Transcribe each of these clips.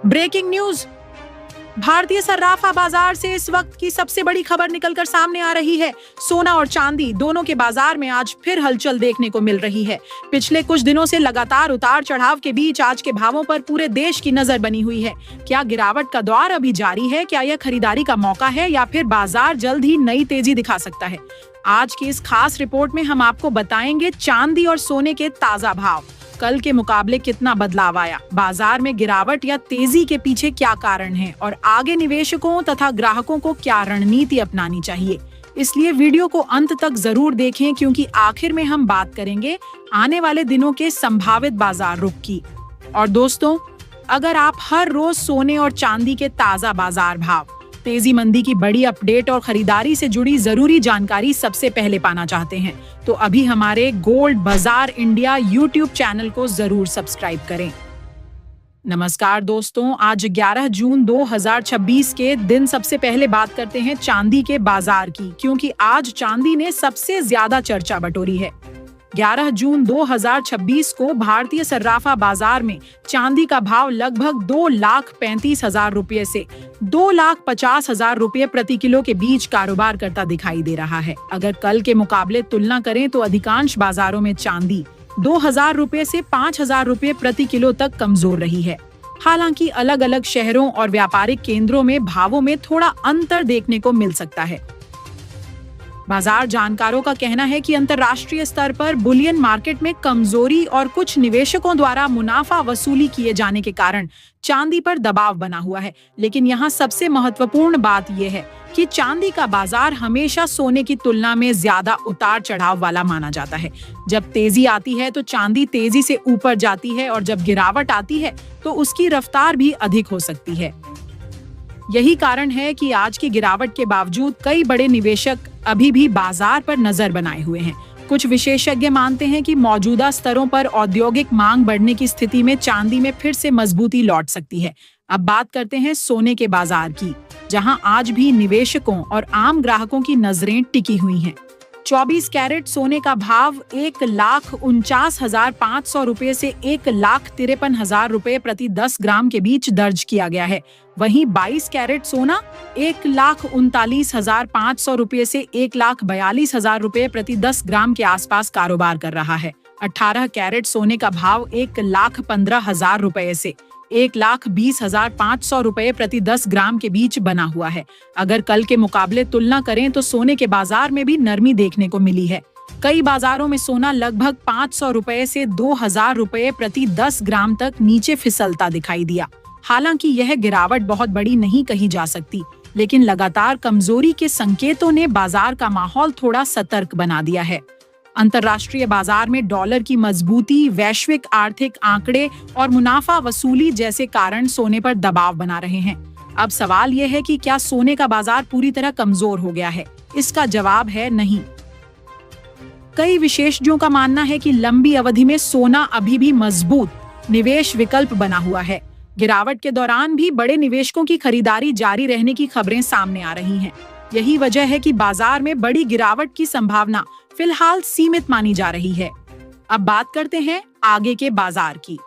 Breaking news. भारतीय सर्राफा बाजार से इस वक्त की सबसे बड़ी खबर निकलकर सामने आ रही है। सोना और चांदी दोनों के बाजार में आज फिर हलचल देखने को मिल रही है। पिछले कुछ दिनों से लगातार उतार चढ़ाव के बीच आज के भावों पर पूरे देश की नजर बनी हुई है। क्या गिरावट का दौर अभी जारी है? क्या यह खरीदारी का मौका है या फिर बाजार जल्द ही नई तेजी दिखा सकता है? आज की इस खास रिपोर्ट में हम आपको बताएंगे चांदी और सोने के ताजा भाव, कल के मुकाबले कितना बदलाव आया, बाजार में गिरावट या तेजी के पीछे क्या कारण है और आगे निवेशकों तथा ग्राहकों को क्या रणनीति अपनानी चाहिए। इसलिए वीडियो को अंत तक जरूर देखें, क्योंकि आखिर में हम बात करेंगे आने वाले दिनों के संभावित बाजार रुख की। और दोस्तों, अगर आप हर रोज सोने और चांदी के ताजा बाजार भाव, तेजी मंदी की बड़ी अपडेट और खरीदारी से जुड़ी जरूरी जानकारी सबसे पहले पाना चाहते हैं, तो अभी हमारे गोल्ड बाजार इंडिया यूट्यूब चैनल को जरूर सब्सक्राइब करें। नमस्कार दोस्तों, आज 11 जून 2026 के दिन सबसे पहले बात करते हैं चांदी के बाजार की, क्योंकि आज चांदी ने सबसे ज्यादा चर्चा बटोरी है। 11 जून 2026 को भारतीय सर्राफा बाजार में चांदी का भाव लगभग 2,35,000 रुपये से 2,50,000 रुपये प्रति किलो के बीच कारोबार करता दिखाई दे रहा है। अगर कल के मुकाबले तुलना करें तो अधिकांश बाजारों में चांदी 2,000 रुपये से 5,000 रुपये प्रति किलो तक कमजोर रही है। हालांकि अलग अलग शहरों और व्यापारिक केंद्रों में भावों में थोड़ा अंतर देखने को मिल सकता है। बाजार जानकारों का कहना है कि अंतर्राष्ट्रीय स्तर पर बुलियन मार्केट में कमजोरी और कुछ निवेशकों द्वारा मुनाफा वसूली किए जाने के कारण चांदी पर दबाव बना हुआ है। लेकिन यहाँ सबसे महत्वपूर्ण बात यह है कि चांदी का बाजार हमेशा सोने की तुलना में ज्यादा उतार चढ़ाव वाला माना जाता है। जब तेजी आती है तो चांदी तेजी से ऊपर जाती है और जब गिरावट आती है तो उसकी रफ्तार भी अधिक हो सकती है। यही कारण है कि आज की गिरावट के बावजूद कई बड़े निवेशक अभी भी बाजार पर नजर बनाए हुए हैं। कुछ विशेषज्ञ मानते हैं कि मौजूदा स्तरों पर औद्योगिक मांग बढ़ने की स्थिति में चांदी में फिर से मजबूती लौट सकती है। अब बात करते हैं सोने के बाजार की, जहां आज भी निवेशकों और आम ग्राहकों की नजरें टिकी हुई हैं। 24 कैरेट सोने का भाव 1,49,500 रुपये से 1,53,000 रुपये प्रति 10 ग्राम के बीच दर्ज किया गया है। वहीं 22 कैरेट सोना 1,39,500 रुपये से 1,42,000 रुपये प्रति 10 ग्राम के आसपास कारोबार कर रहा है। 18 कैरेट सोने का भाव 1,15,000 रुपये से 1,20,500 रुपये प्रति 10 ग्राम के बीच बना हुआ है। अगर कल के मुकाबले तुलना करें तो सोने के बाजार में भी नरमी देखने को मिली है। कई बाजारों में सोना लगभग 500 रुपये से 2,000 रुपये प्रति 10 ग्राम तक नीचे फिसलता दिखाई दिया। हालांकि यह गिरावट बहुत बड़ी नहीं कही जा सकती, लेकिन लगातार कमजोरी के संकेतों ने बाजार का माहौल थोड़ा सतर्क बना दिया है। अंतर्राष्ट्रीय बाजार में डॉलर की मजबूती, वैश्विक आर्थिक आंकड़े और मुनाफा वसूली जैसे कारण सोने पर दबाव बना रहे हैं। अब सवाल यह है कि क्या सोने का बाजार पूरी तरह कमजोर हो गया है? इसका जवाब है नहीं। कई विशेषज्ञों का मानना है कि लंबी अवधि में सोना अभी भी मजबूत निवेश विकल्प बना हुआ है। गिरावट के दौरान भी बड़े निवेशकों की खरीदारी जारी रहने की खबरें सामने आ रही हैं। यही वजह है कि बाजार में बड़ी गिरावट की संभावना फिलहाल सीमित मानी जा रही है। अब बात करते हैं आगे के बाजार की।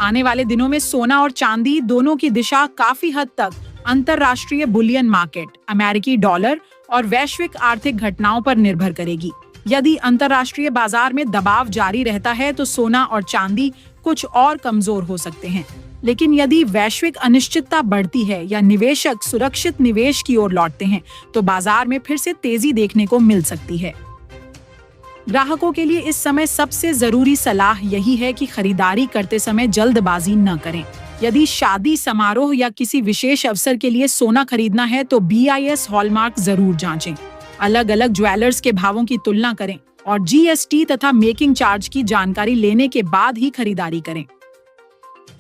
आने वाले दिनों में सोना और चांदी दोनों की दिशा काफी हद तक अंतर्राष्ट्रीय बुलियन मार्केट, अमेरिकी डॉलर और वैश्विक आर्थिक घटनाओं पर निर्भर करेगी। यदि अंतर्राष्ट्रीय बाजार में दबाव जारी रहता है तो सोना और चांदी कुछ और कमजोर हो सकते हैं। लेकिन यदि वैश्विक अनिश्चितता बढ़ती है या निवेशक सुरक्षित निवेश की ओर लौटते हैं तो बाजार में फिर से तेजी देखने को मिल सकती है। ग्राहकों के लिए इस समय सबसे जरूरी सलाह यही है कि खरीदारी करते समय जल्दबाजी न करें। यदि शादी समारोह या किसी विशेष अवसर के लिए सोना खरीदना है तो BIS हॉलमार्क जरूर जांचें। अलग अलग ज्वेलर्स के भावों की तुलना करें और GST तथा मेकिंग चार्ज की जानकारी लेने के बाद ही खरीदारी करें।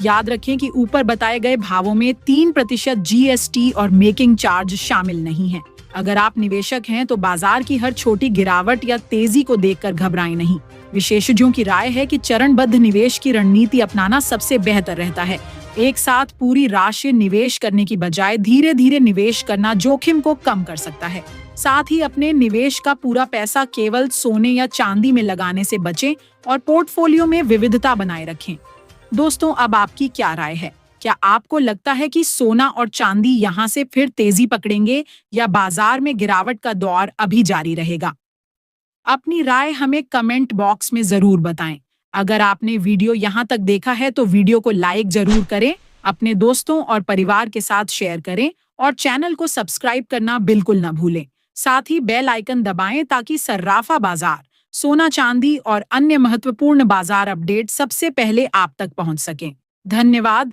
याद रखें कि ऊपर बताए गए भावों में 3% GST और मेकिंग चार्ज शामिल नहीं है। अगर आप निवेशक हैं तो बाजार की हर छोटी गिरावट या तेजी को देखकर घबराएं नहीं। विशेषज्ञों की राय है कि चरणबद्ध निवेश की रणनीति अपनाना सबसे बेहतर रहता है। एक साथ पूरी राशि निवेश करने की बजाय धीरे धीरे निवेश करना जोखिम को कम कर सकता है। साथ ही अपने निवेश का पूरा पैसा केवल सोने या चांदी में लगाने से बचें और पोर्टफोलियो में विविधता बनाए रखें। दोस्तों, अब आपकी क्या राय है? क्या आपको लगता है कि सोना और चांदी यहां से फिर तेजी पकड़ेंगे या बाजार में गिरावट का दौर अभी जारी रहेगा? अपनी राय हमें कमेंट बॉक्स में जरूर बताएं। अगर आपने वीडियो यहां तक देखा है तो वीडियो को लाइक जरूर करें, अपने दोस्तों और परिवार के साथ शेयर करें और चैनल को सब्सक्राइब करना बिल्कुल न भूलें। साथ ही बेल आइकन दबाएं ताकि सर्राफा बाजार, सोना चांदी और अन्य महत्वपूर्ण बाजार अपडेट सबसे पहले आप तक पहुंच सकें। धन्यवाद।